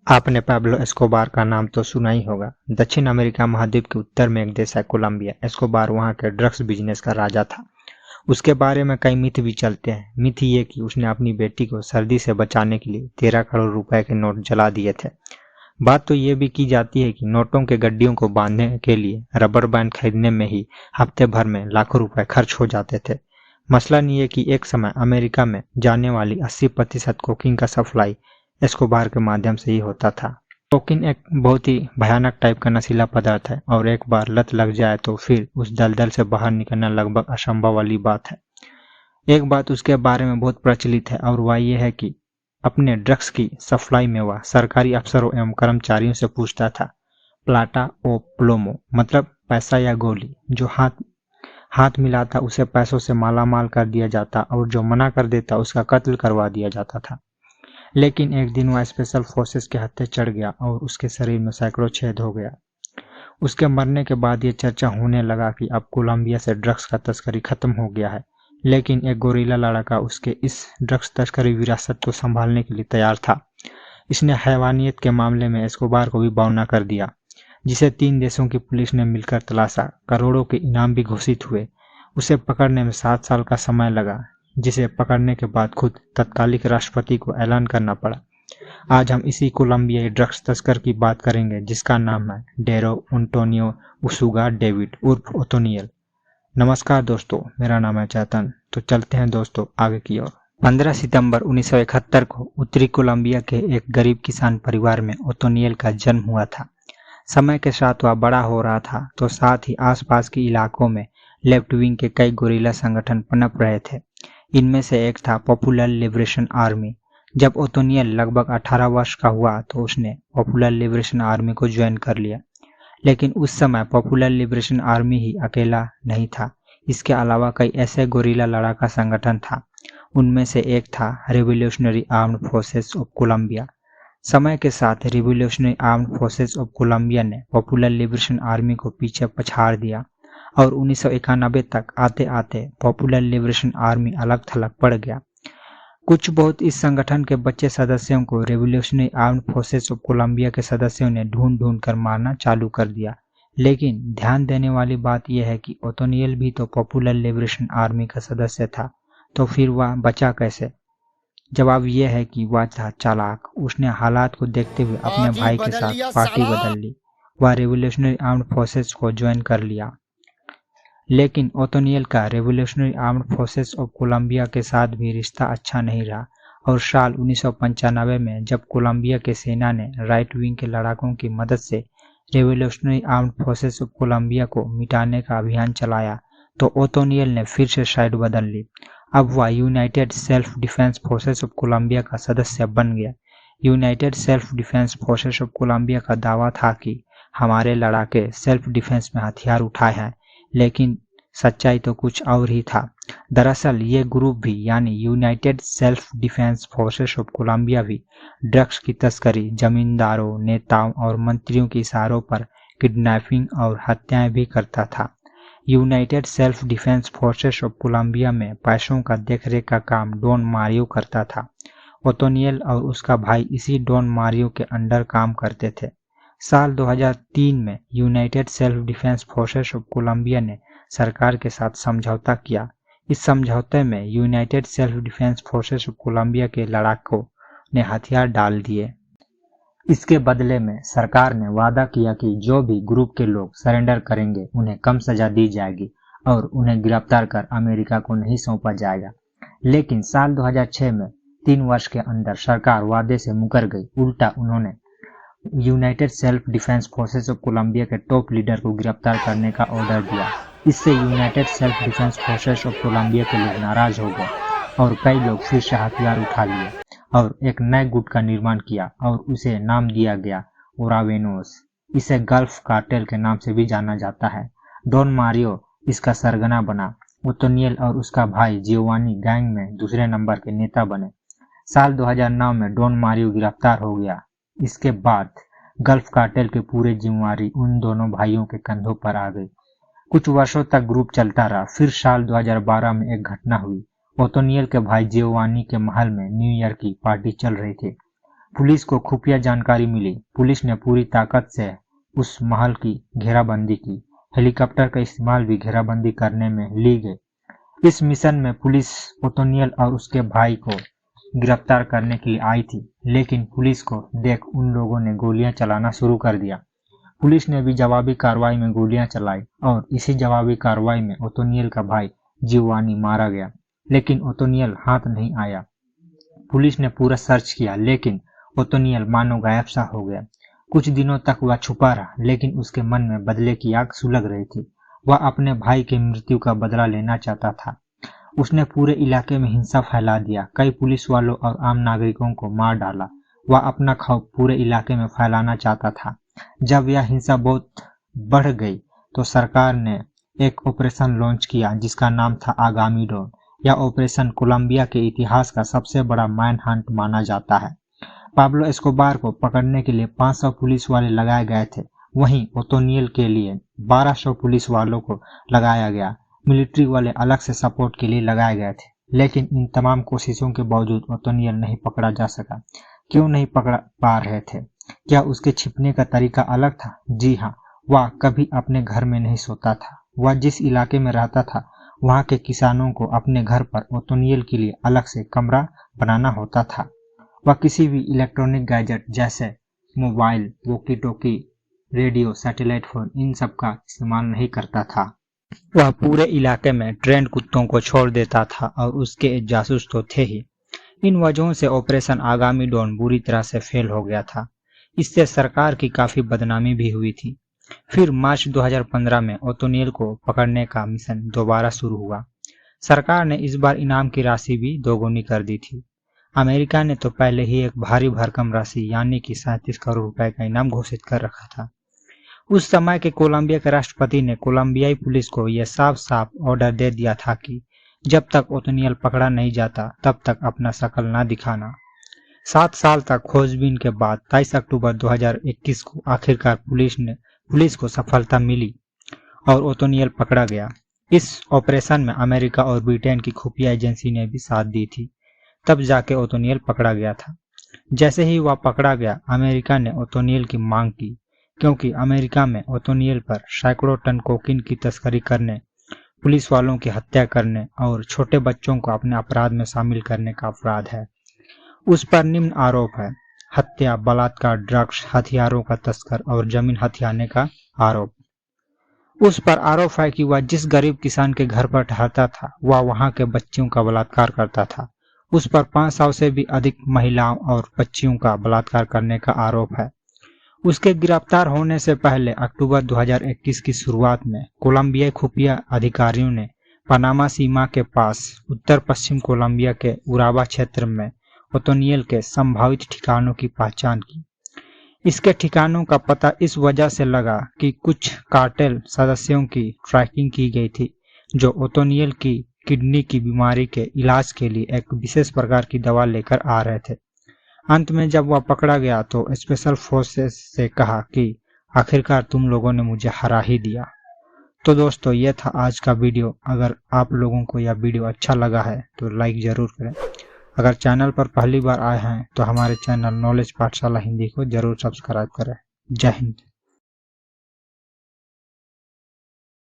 आपने Pablo Escobar का नाम तो सुना ही होगा। दक्षिण अमेरिका महाद्वीप के उत्तर में एक देश है कोलंबिया। एस्कोबार वहाँ के ड्रग्स बिजनेस का राजा था। उसके बारे में कई मिथ भी चलते हैं। मिथ ये कि उसने अपनी बेटी को सर्दी से बचाने के लिए 13 करोड़ रुपए के नोट जला दिए थे। बात तो ये भी की जाती है कि नोटों के गड्डियों को बांधने के लिए रबर बैंड खरीदने में ही हफ्ते भर में लाखों रुपए खर्च हो जाते थे। मसलन ये कि एक समय अमेरिका में जाने वाली 80% कोकीन का सप्लाई एस्कोबार के माध्यम से ही होता था। कोकीन एक बहुत ही भयानक टाइप का नशीला पदार्थ है और एक बार लत लग जाए तो फिर उस दलदल से बाहर निकलना लगभग असंभव वाली बात है। एक बात उसके बारे में बहुत प्रचलित है और वह ये है कि अपने ड्रग्स की सप्लाई में वह सरकारी अफसरों एवं कर्मचारियों से पूछता था। प्लाटा ओ प्लोमो मतलब पैसा या गोली। जो हाथ मिलाता उसे पैसों से मालामाल कर दिया जाता और जो मना कर देता उसका कत्ल करवा दिया जाता था। लेकिन एक दिन वह स्पेशल फोर्सेस के हत्थे चढ़ गया और उसके शरीर में सैकड़ों छेद हो गया। उसके मरने के बाद ये चर्चा होने लगा कि अब कोलंबिया से ड्रग्स का तस्करी खत्म हो गया है। लेकिन एक गोरीला लड़का उसके इस ड्रग्स तस्करी विरासत को संभालने के लिए तैयार था। इसने हैवानियत के मामले में एस्कोबार को भी बौना कर दिया, जिसे 3 देशों की पुलिस ने मिलकर तलाशा। करोड़ों के इनाम भी घोषित हुए। उसे पकड़ने में 7 साल का समय लगा, जिसे पकड़ने के बाद खुद तत्कालिक राष्ट्रपति को ऐलान करना पड़ा। आज हम इसी कोलंबियाई ड्रग्स तस्कर की बात करेंगे जिसका नाम है डेरो एंटोनियो उसूगा डेविड उर्फ ओतोनियल। नमस्कार दोस्तों, मेरा नाम है चेतन। तो चलते हैं दोस्तों आगे की ओर। 15 सितंबर 1971 को उत्तरी कोलंबिया के एक गरीब किसान परिवार में ओतोनियल का जन्म हुआ था। समय के साथ वह बड़ा हो रहा था तो साथ ही आसपास के इलाकों में लेफ्ट विंग के कई गोरिल्ला संगठन पनप रहे थे। इनमें से एक था पॉपुलर लिबरेशन आर्मी। जब ओतोनियल लगभग 18 वर्ष का हुआ तो उसने पॉपुलर लिबरेशन आर्मी को ज्वाइन कर लिया। लेकिन उस समय पॉपुलर लिबरेशन आर्मी ही अकेला नहीं था। इसके अलावा कई ऐसे गोरिल्ला लड़ाका संगठन था। उनमें से एक था revolutionary armed forces of Colombia. समय के साथ revolutionary armed forces of Colombia ने पॉपुलर लिबरेशन आर्मी को पीछे पछाड़ दिया और 1991 तक आते आते पॉपुलर लिबरेशन आर्मी अलग थलग पड़ गया। कुछ बहुत इस संगठन के बच्चे सदस्यों को revolutionary armed forces of Colombia के सदस्यों ने ढूंढ ढूंढ कर मारना चालू कर दिया। लेकिन ध्यान देने वाली बात यह है कि ओतोनियल भी तो पॉपुलर लिबरेशन आर्मी का सदस्य था, तो फिर वह बचा कैसे? जवाब यह है कि वह था चालाक। उसने हालात को देखते हुए अपने भाई के साथ पार्टी बदल ली। वह रिवोल्यूशनरी आर्म्ड फोर्सेस को ज्वाइन कर लिया। लेकिन ओतोनियल का revolutionary armed forces of Colombia के साथ भी रिश्ता अच्छा नहीं रहा और साल 1995 में जब कोलंबिया के सेना ने राइट विंग के लड़ाकों की मदद से revolutionary armed forces of Colombia को मिटाने का अभियान चलाया तो ओतोनियल ने फिर से साइड बदल ली। अब वह united self defence forces of Colombia का सदस्य बन गया। United self defence forces of Colombia का दावा था कि हमारे लड़ाके सेल्फ डिफेंस में हथियार उठाए हैं, लेकिन सच्चाई तो कुछ और ही था। दरअसल ये ग्रुप भी यानी united self defence forces of Colombia भी ड्रग्स की तस्करी, जमींदारों, नेताओं और मंत्रियों के इशारों पर किडनैपिंग और हत्याएं भी करता था। United self defence forces of Colombia में पैसों का देखरेख का काम डॉन मारियो करता था। ओतोनियल और उसका भाई इसी डॉन मारियो के अंडर काम करते थे। साल 2003 में united self defence forces of Colombia ने सरकार के साथ समझौता किया। इस समझौते में united self defence forces of Colombia के लड़ाकों ने हथियार डाल दिए। इसके बदले में सरकार ने वादा किया कि जो भी ग्रुप के लोग सरेंडर करेंगे उन्हें कम सजा दी जाएगी और उन्हें गिरफ्तार कर अमेरिका को नहीं सौंपा जाएगा। लेकिन साल 2006 में 3 वर्ष के अंदर सरकार वादे से मुकर गई। उल्टा उन्होंने united self defence forces of Colombia के टॉप लीडर को गिरफ्तार करने का ऑर्डर दिया। इससे united self defence forces of Colombia के लोग नाराज हो गए और कई लोग फिर से हथियार उठा लिए और एक नए गुट का निर्माण किया और उसे नाम दिया गया ओरावेनोस। इसे गल्फ कार्टेल के नाम से भी जाना जाता है। डॉन मारियो इसका सरगना बना। ओतोनियल और उसका भाई जियोवानी गैंग में दूसरे नंबर के नेता बने। साल 2009 में डॉन मारियो गिरफ्तार हो गया। इसके बाद गल्फ कार्टेल की पूरी जिम्मेवारी उन दोनों भाइयों के कंधों पर आ गई। कुछ वर्षों तक ग्रुप चलता रहा। फिर साल 2012 में एक घटना हुई। ओतोनियल के भाई जियोवानी के महल में न्यू ईयर की पार्टी चल रही थी। पुलिस को खुफिया जानकारी मिली। पुलिस ने पूरी ताकत से उस महल की घेराबंदी की। हेलीकॉप्टर का इस्तेमाल भी घेराबंदी करने में ली गई। इस मिशन में पुलिस ओतोनियल और उसके भाई को गिरफ्तार करने के लिए आई थी, लेकिन पुलिस को देख उन लोगों ने गोलियां चलाना शुरू कर दिया। पुलिस ने भी जवाबी कार्रवाई में गोलियां चलाई और इसी जवाबी कार्रवाई में ओतोनियल का भाई जियोवानी मारा गया, लेकिन ओतोनियल हाथ नहीं आया। पुलिस ने पूरा सर्च किया, लेकिन ओतोनियल मानो गायब सा हो गया। कुछ दिनों तक वह छुपा रहा, लेकिन उसके मन में बदले की आग सुलग रही थी। वह अपने भाई की मृत्यु का बदला लेना चाहता था। उसने पूरे इलाके में हिंसा फैला दिया, कई पुलिस वालों और आम नागरिकों को मार डाला। वह अपना खौफ पूरे इलाके में फैलाना चाहता था। जब यह हिंसा बहुत बढ़ गई तो सरकार ने एक ऑपरेशन लॉन्च किया जिसका नाम था आगामी डॉन। यह ऑपरेशन कोलंबिया के इतिहास का सबसे बड़ा मैन हंट माना जाता है। पाब्लो एस्कोबार को पकड़ने के लिए 500 पुलिस वाले लगाए गए थे। वहीं ओतोनियल के लिए 1200 पुलिस वालों को लगाया गया। मिलिट्री वाले अलग से सपोर्ट के लिए लगाए गए थे, लेकिन इन तमाम कोशिशों के बावजूद ओतोनियल नहीं पकड़ा जा सका। क्यों नहीं पकड़ पा रहे थे? क्या उसके छिपने का तरीका अलग था? जी हाँ, वह कभी अपने घर में नहीं सोता था। वह जिस इलाके में रहता था वहाँ के किसानों को अपने घर पर ओतोनियल के लिए अलग से कमरा बनाना होता था। वह किसी भी इलेक्ट्रॉनिक गैजेट जैसे mobile, walkie talkie, radio, satellite phone, इन सब का इस्तेमाल नहीं करता था। वह पूरे इलाके में ट्रेंड कुत्तों को छोड़ देता था और उसके जासूस तो थे ही। इन वजहों से ऑपरेशन आगामी डॉन बुरी तरह से फेल हो गया था। इससे सरकार की काफी बदनामी भी हुई थी। फिर मार्च 2015 में ओतोनियल को पकड़ने का मिशन दोबारा शुरू हुआ। सरकार ने इस बार इनाम की राशि भी दोगुनी कर दी थी। अमेरिका ने तो पहले ही एक भारी भरकम राशि यानी कि 37 करोड़ रुपए का इनाम घोषित कर रखा था। उस समय के कोलंबिया के राष्ट्रपति ने कोलंबियाई पुलिस को यह साफ साफ ऑर्डर दे दिया था कि जब तक ओतोनियल पकड़ा नहीं जाता तब तक अपना शकल न दिखाना। 7 साल तक खोजबीन के बाद 23 अक्टूबर 2021 को आखिरकार पुलिस को सफलता मिली और ओतोनियल पकड़ा गया। इस ऑपरेशन में अमेरिका और ब्रिटेन की खुफिया एजेंसी ने भी साथ दी थी। तब जाके ओतोनियल पकड़ा गया था। जैसे ही वह पकड़ा गया, अमेरिका ने ओतोनियल की मांग की, क्योंकि अमेरिका में ओतोनियल पर सैकड़ों टन कोकीन की तस्करी करने, पुलिस वालों की हत्या करने और छोटे बच्चों को अपने अपराध में शामिल करने का अपराध है। उस पर निम्न आरोप है: हत्या, बलात्कार, ड्रग्स, हथियारों का तस्कर और जमीन हथियाने का आरोप। उस पर आरोप है कि वह जिस गरीब किसान के घर पर ठहरता था वह वहां के बच्चियों का बलात्कार करता था। उस पर 500 से भी अधिक महिलाओं और बच्चियों का बलात्कार करने का आरोप है। उसके गिरफ्तार होने से पहले अक्टूबर 2021 की शुरुआत में कोलंबियाई खुफिया अधिकारियों ने पनामा सीमा के पास उत्तर पश्चिम कोलंबिया के उरावा क्षेत्र में ओतोनियल के संभावित ठिकानों की पहचान की। इसके ठिकानों का पता इस वजह से लगा कि कुछ कार्टेल सदस्यों की ट्रैकिंग की गई थी जो ओतोनियल की किडनी की बीमारी के इलाज के लिए एक विशेष प्रकार की दवा लेकर आ रहे थे। अंत में जब वह पकड़ा गया तो स्पेशल फोर्सेस से कहा कि आखिरकार तुम लोगों ने मुझे हरा ही दिया। तो दोस्तों, यह था आज का वीडियो। अगर आप लोगों को यह वीडियो अच्छा लगा है तो लाइक जरूर करें। अगर चैनल पर पहली बार आए हैं तो हमारे चैनल नॉलेज पाठशाला हिंदी को जरूर सब्सक्राइब करें। जय हिंद।